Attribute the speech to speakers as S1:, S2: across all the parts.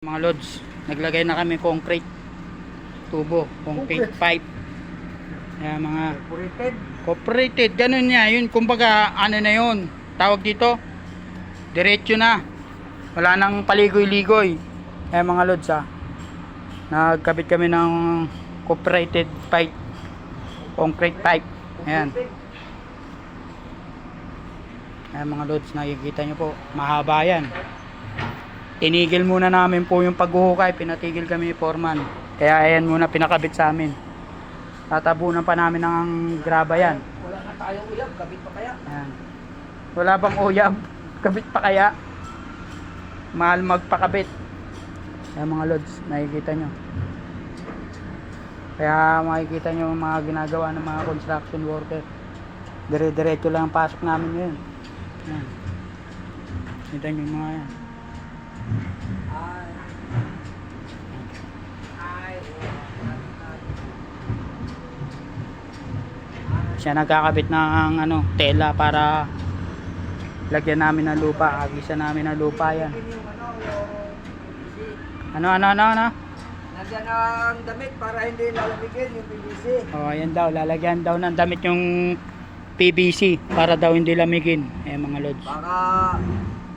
S1: Mga lods, naglagay na kami concrete tubo, concrete pipe. Ayan, mga cooperated, ganun niya, yun kumbaga ano na yun, tawag dito, diretso na, wala nang paligoy-ligoy. Ayan mga lods nagkabit kami ng cooperated pipe, concrete pipe. Ayan. Ayan mga lods, nakikita nyo po, mahaba yan. Tinigil muna namin po yung paghuhukay, pinatigil kami ni foreman. Kaya ayan muna pinakabit sa amin. Tatabunan pa namin ng graba yan.
S2: Wala na tayong uyab, kabit pa kaya?
S1: Ayan. Wala bang uyab? Kabit pa kaya? Mahal magpakabit. Ayan mga lods, nakikita nyo. Kaya makikita nyo yung mga ginagawa ng mga construction worker. Dire-diretso lang ang pasok namin ngayon. Ayan. Kita nyo yung mga yan. Siya nagkakabit ng tela para lagyan namin ng lupa, agisa namin ng lupa yan. Ano?
S2: Nandiyan ang damit para hindi lalamigin yung PVC.
S1: Oh, ayan daw, lalagyan daw ng damit yung PVC para daw hindi lamigin. Ayan mga lods.
S2: Baka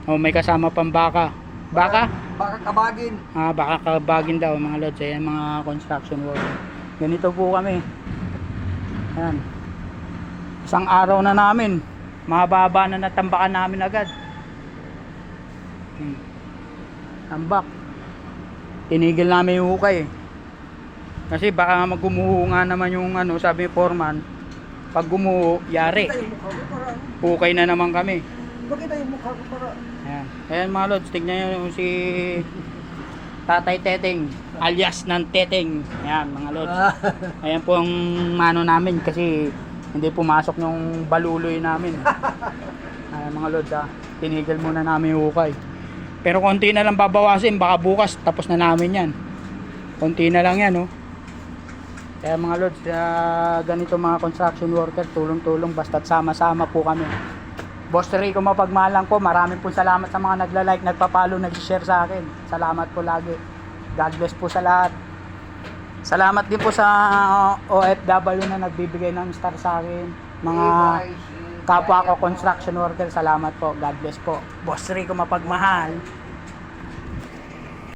S1: Oh, may kasama pang baka. Baka?
S2: baka kabagin.
S1: Baka kabagin daw mga lods. Ayan mga construction worker. Ganito po kami. Ayan. Isang araw na namin. Mababa na natambakan namin agad. Tambak. Tinigil namin yung hukay. Kasi baka magumuho nga naman yung sabi ni foreman. Pag gumuho, yari.
S2: Bakit yung mukha ko para?
S1: Hukay na naman kami.
S2: Bakit yung mukha ko para?
S1: Ayan. Ayan mga lods, tignan nyo yung si Tatay Teteng alias ng Teteng. Ayan mga lods. Ayan po ang mano namin kasi hindi pumasok yung baluloy namin. Ayan mga lods tinigil muna namin yung hukay. Pero konti na lang babawasin, baka bukas tapos na namin yan. Konti na lang yan Kaya mga lods, ganito mga construction worker, tulong-tulong basta't sama-sama po kami. Boss Rico mapagmalang po, maraming po salamat sa mga nagla-like, nagpa-follow, nag-share sa akin. Salamat po lagi. God bless po sa lahat. Salamat din po sa OFW na nagbibigay ng star sa akin. Mga kapwa ko construction worker, salamat po. God bless po. Boss Rico mapagmahal.